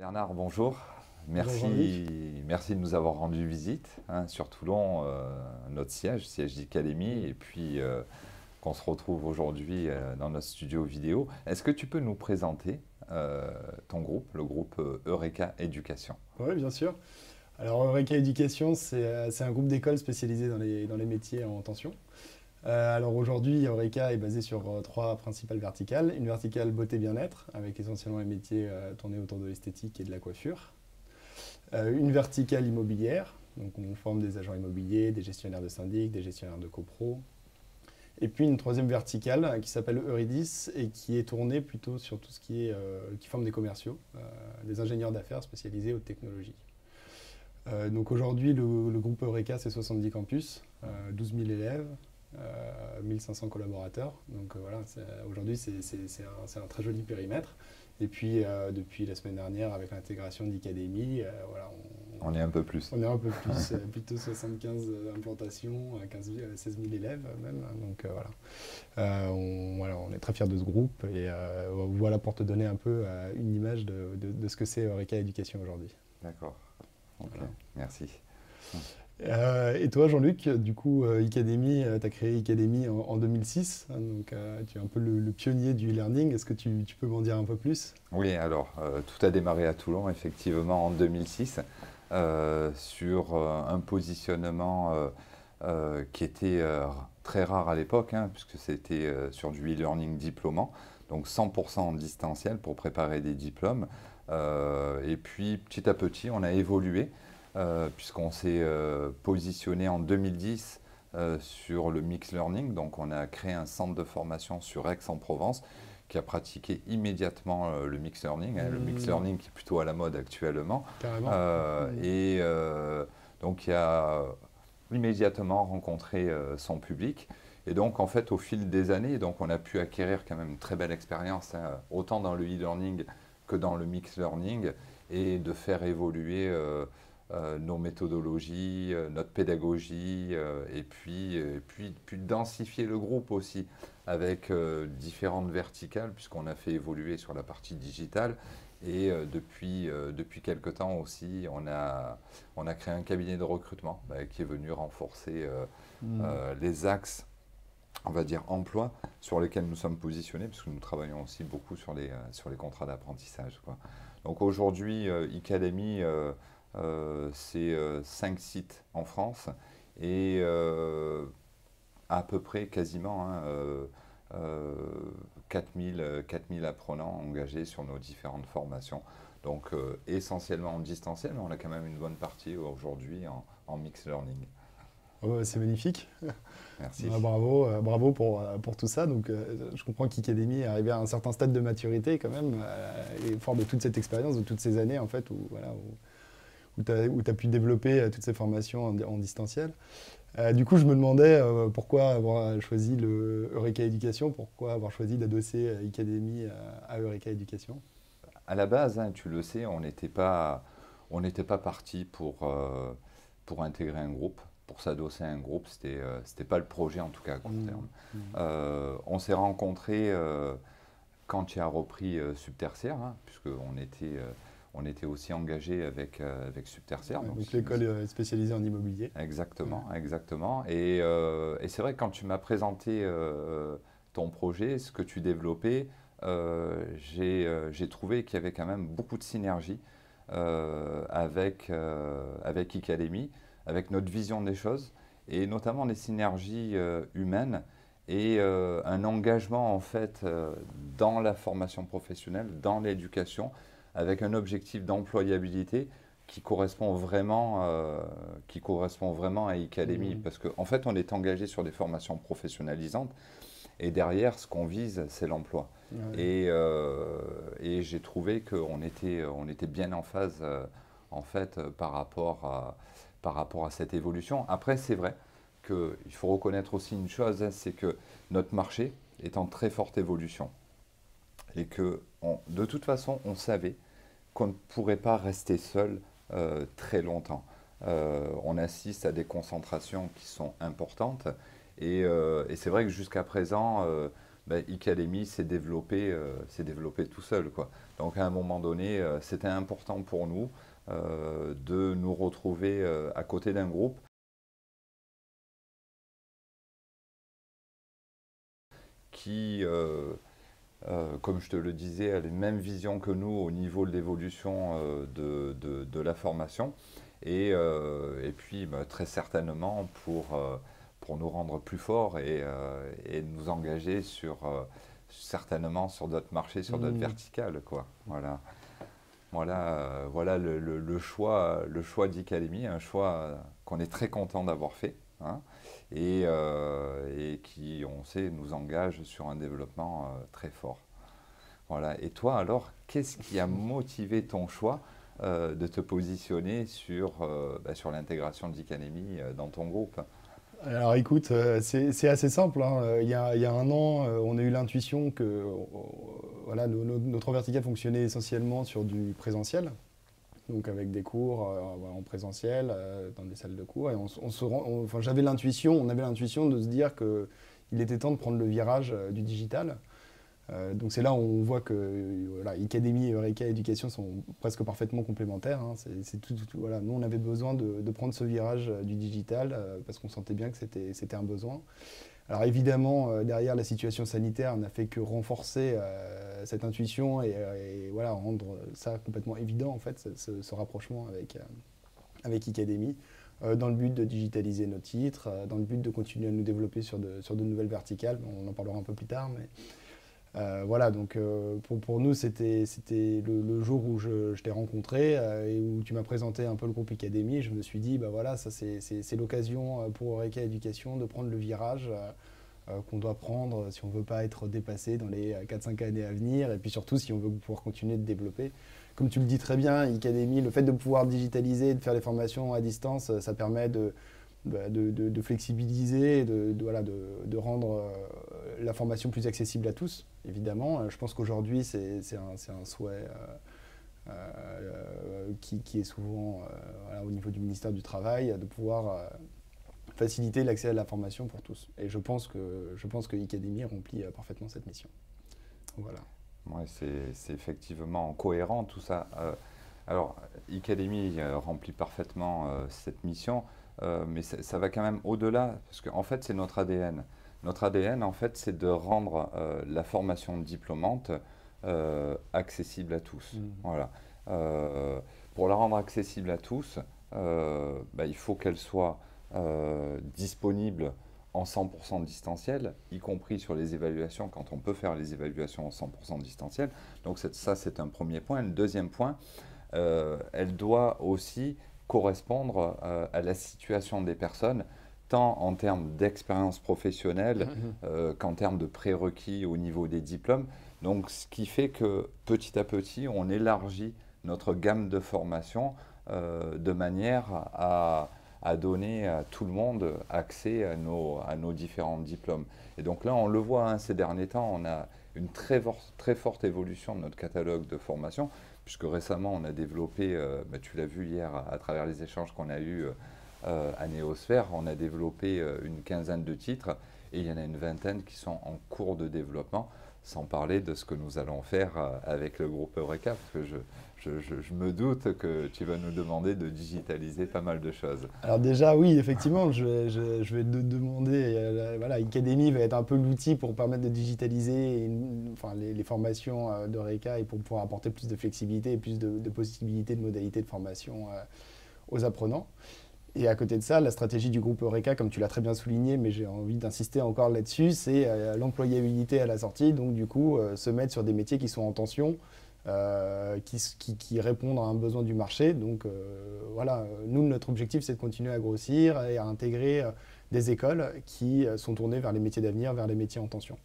Bernard, bonjour. Bonjour Jean-Luc. Merci de nous avoir rendu visite sur Toulon, notre siège d'Icademy, et puis qu'on se retrouve aujourd'hui dans notre studio vidéo. Est-ce que tu peux nous présenter ton groupe, le groupe Eureka Éducation? Oui, bien sûr. Alors, Eureka Éducation, c'est un groupe d'écoles spécialisé dans les métiers en tension. Alors aujourd'hui, Eureka est basé sur trois principales verticales. Une verticale beauté-bien-être, avec essentiellement les métiers tournés autour de l'esthétique et de la coiffure. Une verticale immobilière, donc on forme des agents immobiliers, des gestionnaires de syndic, des gestionnaires de copro. Et puis une troisième verticale qui s'appelle Euridis et qui est tournée plutôt sur tout ce qui forme des commerciaux, des ingénieurs d'affaires spécialisés aux technologies. Donc aujourd'hui, le groupe Eureka, c'est 70 campus, 12 000 élèves, 1500 collaborateurs. Donc voilà, aujourd'hui, c'est un très joli périmètre. Et puis, depuis la semaine dernière, avec l'intégration d'Icademy, voilà, On est un peu plus. on est un peu plus, plutôt 75 implantations, 16 000 élèves même. Donc voilà, on est très fiers de ce groupe. Et voilà pour te donner un peu une image de ce que c'est Eureka Éducation aujourd'hui. D'accord. Ok, Voilà. merci. Et toi, Jean-Luc, du coup, Icademy, tu as créé Icademy en 2006, hein, donc tu es un peu le pionnier du e-learning. Est-ce que tu peux m'en dire un peu plus? Oui, alors, tout a démarré à Toulon, effectivement, en 2006, sur un positionnement qui était très rare à l'époque, puisque c'était sur du e-learning diplômant, donc 100% en distanciel pour préparer des diplômes. Et puis, petit à petit, on a évolué, puisqu'on s'est positionné en 2010 sur le mix learning. Donc, on a créé un centre de formation sur Aix-en-Provence qui a pratiqué immédiatement le mix learning, le mix learning qui est plutôt à la mode actuellement, Carrément. et donc qui a immédiatement rencontré son public. Et donc en fait au fil des années, donc on a pu acquérir quand même une très belle expérience, autant dans le e-learning que dans le mix learning, et de faire évoluer nos méthodologies, notre pédagogie, puis densifier le groupe aussi avec différentes verticales, puisqu'on a fait évoluer sur la partie digitale. Et depuis quelque temps aussi, on a créé un cabinet de recrutement qui est venu renforcer Mm. les axes, on va dire, emploi sur lesquels nous sommes positionnés, parce que nous travaillons aussi beaucoup sur les contrats d'apprentissage, quoi. Donc aujourd'hui, Icademy, c'est 5 sites en France et à peu près quasiment 4000 apprenants engagés sur nos différentes formations. Donc essentiellement en distanciel, mais on a quand même une bonne partie aujourd'hui en mixed learning. Ouais, c'est magnifique. Merci. Bravo, bravo pour tout ça. Donc, je comprends qu'Icademy est arrivé à un certain stade de maturité quand même, et fort de toute cette expérience, de toutes ces années en fait, où tu as pu développer toutes ces formations en distanciel. Du coup, je me demandais pourquoi avoir choisi le Eureka Éducation, pourquoi avoir choisi d'adosser Icademy à Eureka Éducation. À la base, tu le sais, on n'était pas parti pour intégrer un groupe, pour s'adosser à un groupe. C'était pas le projet, en tout cas à court Mm, terme. mm. On s'est rencontrés quand tu as repris Subtertiaire, puisqu'on était aussi engagé avec Subtertiaire. Ouais, Donc, donc l'école est spécialisée en immobilier. Ouais. exactement, exactement. Et c'est vrai que quand tu m'as présenté ton projet, ce que tu développais, j'ai trouvé qu'il y avait quand même beaucoup de synergie avec Icademy, avec notre vision des choses, et notamment des synergies humaines et un engagement en fait dans la formation professionnelle, dans l'éducation, avec un objectif d'employabilité qui correspond vraiment à Icademy, Mm. parce qu'en en fait, on est engagé sur des formations professionnalisantes, et derrière, ce qu'on vise, c'est l'emploi. Ouais. Et j'ai trouvé on était bien en phase, en fait, par rapport à cette évolution. Après, c'est vrai qu'il faut reconnaître aussi une chose, c'est que notre marché est en très forte évolution. Et que, de toute façon, on savait qu'on ne pourrait pas rester seul très longtemps. On assiste à des concentrations qui sont importantes et c'est vrai que jusqu'à présent, Icademy s'est développé tout seul, quoi. Donc à un moment donné, c'était important pour nous de nous retrouver à côté d'un groupe qui, comme je te le disais, a les mêmes visions que nous au niveau de l'évolution de la formation. Et puis, très certainement, pour nous rendre plus forts et nous engager certainement sur d'autres marchés, sur d'autres verticales, quoi. Voilà. Voilà le choix d'Icademy, un choix qu'on est très content d'avoir fait, hein, et qui, on sait, nous engage sur un développement très fort. Voilà. Et toi, alors, qu'est-ce qui a motivé ton choix de te positionner sur l'intégration d'Icademy dans ton groupe? Alors écoute, c'est assez simple, hein. Il y a un an, on a eu l'intuition que voilà, notre verticale fonctionnait essentiellement sur du présentiel, donc avec des cours voilà, en présentiel, dans des salles de cours. Et enfin, on avait l'intuition de se dire qu'il était temps de prendre le virage du digital. Donc c'est là où on voit que voilà, Icademy et Eureka Éducation sont presque parfaitement complémentaires, hein. Voilà. Nous, on avait besoin de prendre ce virage du digital parce qu'on sentait bien que c'était un besoin. Alors évidemment, derrière la situation sanitaire, n'a fait que renforcer cette intuition et voilà, rendre ça complètement évident, en fait, ce rapprochement avec Icademy, dans le but de digitaliser nos titres, dans le but de continuer à nous développer sur de nouvelles verticales. On en parlera un peu plus tard, mais voilà, donc pour nous, c'était le jour où je t'ai rencontré et où tu m'as présenté un peu le groupe Icademy. Je me suis dit, bah voilà, ça c'est l'occasion pour Eureka Éducation de prendre le virage qu'on doit prendre si on ne veut pas être dépassé dans les 4-5 années à venir, et puis surtout si on veut pouvoir continuer de développer. Comme tu le dis très bien, Icademy, le fait de pouvoir digitaliser, de faire les formations à distance, ça permet de flexibiliser, voilà, de rendre la formation plus accessible à tous, évidemment. Je pense qu'aujourd'hui, c'est un souhait qui est souvent voilà, au niveau du ministère du Travail, de pouvoir faciliter l'accès à la formation pour tous. Et je pense que Icademy remplit parfaitement cette mission. Voilà. Ouais, c'est effectivement cohérent tout ça. Alors, Icademy remplit parfaitement cette mission. Mais ça va quand même au-delà, parce qu'en fait, c'est notre ADN. Notre ADN, en fait, c'est de rendre la formation diplômante accessible à tous. Voilà. Pour la rendre accessible à tous, il faut qu'elle soit disponible en 100% distanciel, y compris sur les évaluations, quand on peut faire les évaluations en 100% distanciel. Donc ça, c'est un premier point. Le deuxième point, elle doit aussi correspondre à la situation des personnes, tant en termes d'expérience professionnelle qu'en termes de prérequis au niveau des diplômes. Donc, ce qui fait que petit à petit, on élargit notre gamme de formation de manière à donner à tout le monde accès à nos différents diplômes. Et donc là, on le voit, hein, ces derniers temps, on a une très forte évolution de notre catalogue de formation, puisque récemment, on a développé, tu l'as vu hier à travers les échanges qu'on a eus à Néosphère, on a développé une quinzaine de titres, et il y en a une vingtaine qui sont en cours de développement, sans parler de ce que nous allons faire avec le groupe Eureka, parce que je me doute que tu vas nous demander de digitaliser pas mal de choses. Alors déjà, oui, effectivement, je vais te demander, voilà, Icademy va être un peu l'outil pour permettre de digitaliser enfin, les formations d'Eureka et pour pouvoir apporter plus de flexibilité et plus de possibilités de modalités de formation aux apprenants. Et à côté de ça, la stratégie du groupe Eureka, comme tu l'as très bien souligné, mais j'ai envie d'insister encore là-dessus, c'est l'employabilité à la sortie, donc du coup, se mettre sur des métiers qui sont en tension, qui répondent à un besoin du marché. Donc voilà, nous, notre objectif, c'est de continuer à grossir et à intégrer des écoles qui sont tournées vers les métiers d'avenir, vers les métiers en tension.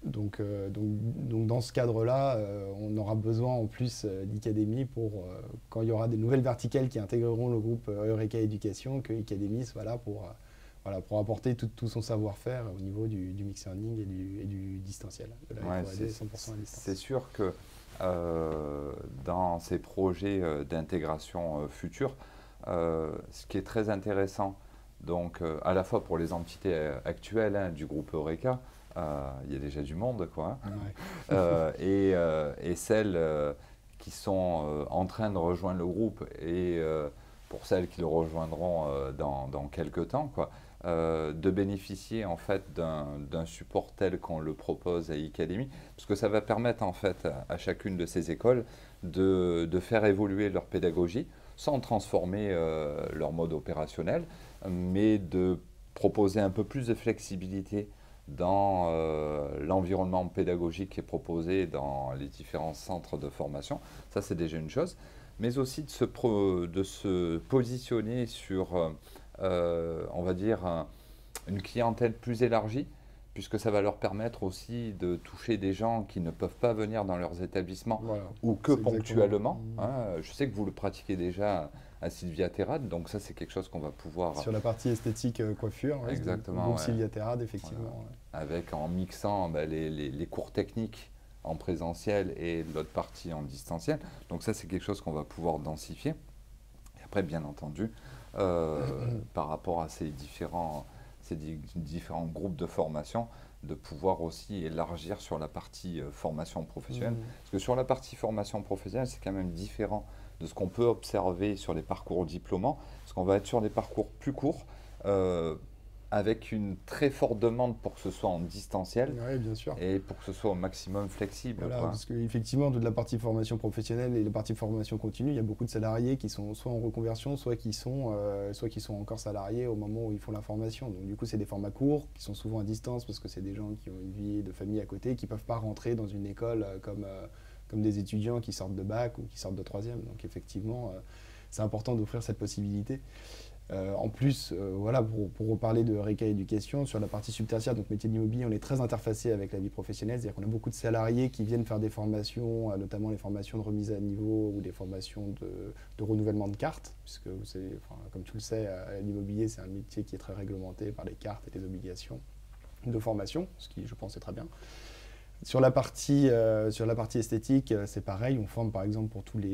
Donc dans ce cadre-là, on aura besoin en plus d'Icademy pour, quand il y aura des nouvelles verticales qui intégreront le groupe Eureka Éducation, que Icademy soit là pour apporter tout son savoir-faire au niveau du mix learning et du distanciel, de la ouais, 100% à distance. C'est sûr que dans ces projets d'intégration future, ce qui est très intéressant, donc à la fois pour les entités actuelles, hein, du groupe Eureka, il y a déjà du monde, quoi. Hein. Ouais. Et celles qui sont en train de rejoindre le groupe et pour celles qui le rejoindront dans quelques temps, quoi, de bénéficier en fait d'un support tel qu'on le propose à Icademy, parce que ça va permettre en fait à chacune de ces écoles de faire évoluer leur pédagogie sans transformer leur mode opérationnel, mais de proposer un peu plus de flexibilité dans l'environnement pédagogique qui est proposé dans les différents centres de formation. Ça, c'est déjà une chose. Mais aussi de se positionner sur, on va dire, une clientèle plus élargie, puisque ça va leur permettre aussi de toucher des gens qui ne peuvent pas venir dans leurs établissements Voilà, ou que c'est exactement. ponctuellement. Hein. Je sais que vous le pratiquez déjà à Sylvia Terrade, donc ça c'est quelque chose qu'on va pouvoir Sur la partie esthétique coiffure, ouais, exactement, groupe ouais, Sylvia Terrade, voilà, effectivement. Ouais. avec en mixant les cours techniques en présentiel et l'autre partie en distanciel. Donc ça c'est quelque chose qu'on va pouvoir densifier. Et après bien entendu, par rapport à ces différents groupes de formation, de pouvoir aussi élargir sur la partie formation professionnelle. Parce que sur la partie formation professionnelle, c'est quand même différent de ce qu'on peut observer sur les parcours diplômants, parce qu'on va être sur des parcours plus courts, euh, avec une très forte demande pour que ce soit en distanciel Oui, bien sûr. et pour que ce soit au maximum flexible, Voilà, quoi. parce qu'effectivement, de la partie formation professionnelle et la partie formation continue, il y a beaucoup de salariés qui sont soit en reconversion, soit qui sont encore salariés au moment où ils font la formation. Donc du coup, c'est des formats courts qui sont souvent à distance parce que c'est des gens qui ont une vie de famille à côté, qui ne peuvent pas rentrer dans une école comme des étudiants qui sortent de bac ou qui sortent de troisième. Donc effectivement, c'est important d'offrir cette possibilité. En plus, voilà, pour reparler de Eureka Éducation, sur la partie subtertiaire, donc métier de l'immobilier, on est très interfacé avec la vie professionnelle, c'est-à-dire qu'on a beaucoup de salariés qui viennent faire des formations, notamment les formations de remise à niveau ou des formations de renouvellement de cartes, puisque comme tu le sais, l'immobilier, c'est un métier qui est très réglementé par les cartes et les obligations de formation, ce qui, je pense, est très bien. Sur la partie esthétique, c'est pareil. On forme par exemple pour tous les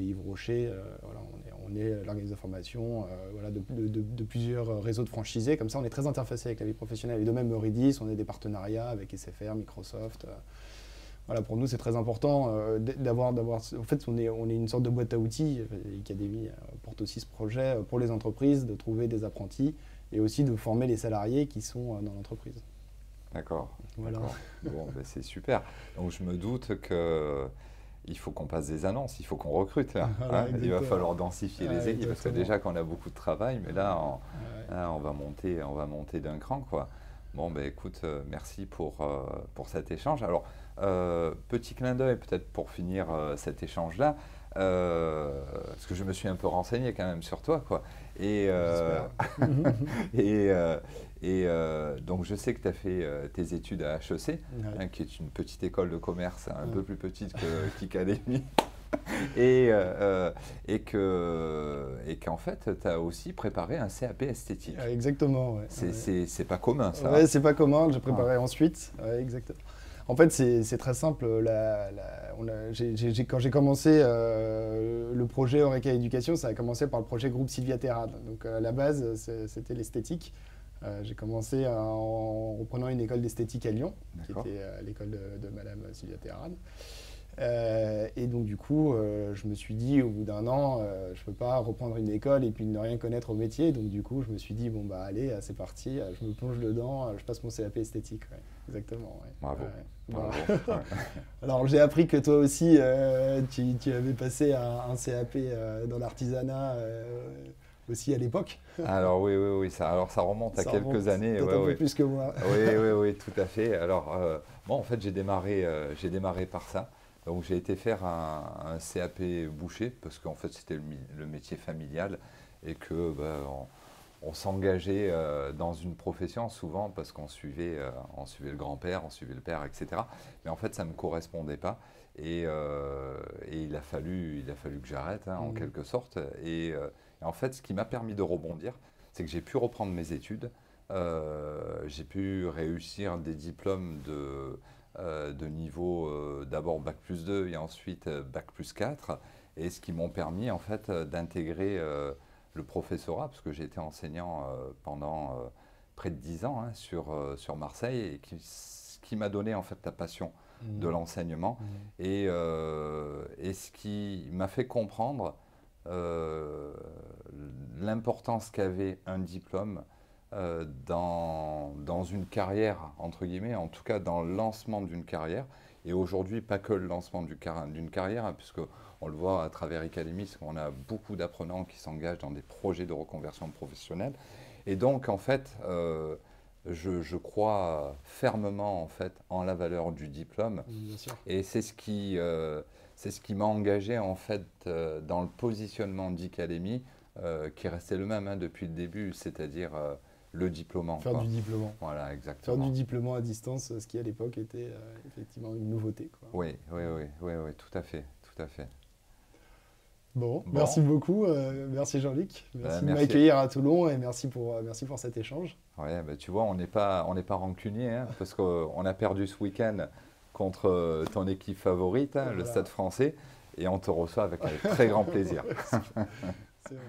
Yves Rocher. Voilà, on est l'organisme de formation voilà, de plusieurs réseaux de franchisés. Comme ça, on est très interfacé avec la vie professionnelle. Et de même, Euridis, on a des partenariats avec SFR, Microsoft. Voilà, pour nous, c'est très important d'avoir. En fait, on est une sorte de boîte à outils. Icademy porte aussi ce projet pour les entreprises, de trouver des apprentis et aussi de former les salariés qui sont dans l'entreprise. D'accord. Voilà. D'accord. Bon, ben, c'est super. Donc je me doute que il faut qu'on passe des annonces, il faut qu'on recrute là. Voilà, Hein. Il va exactement. falloir densifier les équipes parce que Exactement. déjà qu'on a beaucoup de travail, mais là Ouais. on va monter d'un cran, quoi. Bon, ben écoute, merci pour cet échange. Alors, petit clin d'œil peut-être pour finir cet échange-là, parce que je me suis un peu renseigné quand même sur toi, quoi. Et, J'espère. et, euh, donc je sais que tu as fait tes études à HEC, Ouais. hein, qui est une petite école de commerce un Ouais. peu plus petite qu'Icademy. Et, et qu'en fait, tu as aussi préparé un CAP esthétique. Exactement, ouais. Ouais. C'est pas commun, ça. Ouais, Hein. c'est pas commun, j'ai Ah, préparé ensuite. Ouais, exactement. En fait, c'est très simple. Quand j'ai commencé le projet Eureka Éducation, ça a commencé par le projet groupe Sylvia Terrade. Donc à la base, c'était l'esthétique. J'ai commencé en reprenant une école d'esthétique à Lyon, qui d'accord. était l'école de Madame Sylvia Terrade. Et donc du coup, je me suis dit au bout d'un an, je ne peux pas reprendre une école et puis ne rien connaître au métier. Donc du coup, je me suis dit, bon bah allez, c'est parti, je me plonge dedans, je passe mon CAP esthétique. Ouais. Exactement. Ouais. Bravo. Ouais. Bravo. Voilà. Ouais. Alors j'ai appris que toi aussi, tu avais passé un CAP dans l'artisanat aussi à l'époque. Alors oui, alors ça remonte à Ça quelques remonte années. peut-être Ouais, un peu ouais. plus que moi. Oui, tout à fait. Alors, bon, en fait, j'ai démarré par ça. Donc, j'ai été faire un CAP boucher parce qu'en fait, c'était le métier familial et que on s'engageait dans une profession souvent parce on suivait le grand-père, on suivait le père, etc. Mais en fait, ça ne me correspondait pas et il a fallu que j'arrête, hein, en quelque sorte. Et en fait, ce qui m'a permis de rebondir, c'est que j'ai pu reprendre mes études. J'ai pu réussir des diplômes de niveau d'abord Bac+2 et ensuite Bac+4, et ce qui m'ont permis en fait d'intégrer le professorat, parce que j'ai été enseignant pendant près de 10 ans, hein, sur Marseille, et ce qui m'a donné en fait la passion de l'enseignement et ce qui m'a fait comprendre l'importance qu'avait un diplôme dans une carrière, entre guillemets, en tout cas dans le lancement d'une carrière. Et aujourd'hui, pas que le lancement d'une carrière, hein, puisque on le voit à travers Ecademis, on a beaucoup d'apprenants qui s'engagent dans des projets de reconversion professionnelle. Et donc, en fait, je crois fermement en fait en la valeur du diplôme. Bien sûr. Et c'est ce qui m'a engagé en fait dans le positionnement d'Ecademy, qui est resté le même hein, depuis le début, c'est-à-dire le diplômant. Faire du diplômant. Voilà, exactement. Faire du diplômant à distance, ce qui à l'époque était effectivement une nouveauté, quoi. Oui, tout à fait, tout à fait. Bon, merci beaucoup, merci Jean-Luc, merci de m'accueillir à Toulon et merci pour cet échange. Ouais, bah, tu vois, on n'est pas rancunier, hein, parce qu'on a perdu ce week-end contre ton équipe favorite, hein, le Stade Français, et on te reçoit avec un très grand plaisir. C'est vrai.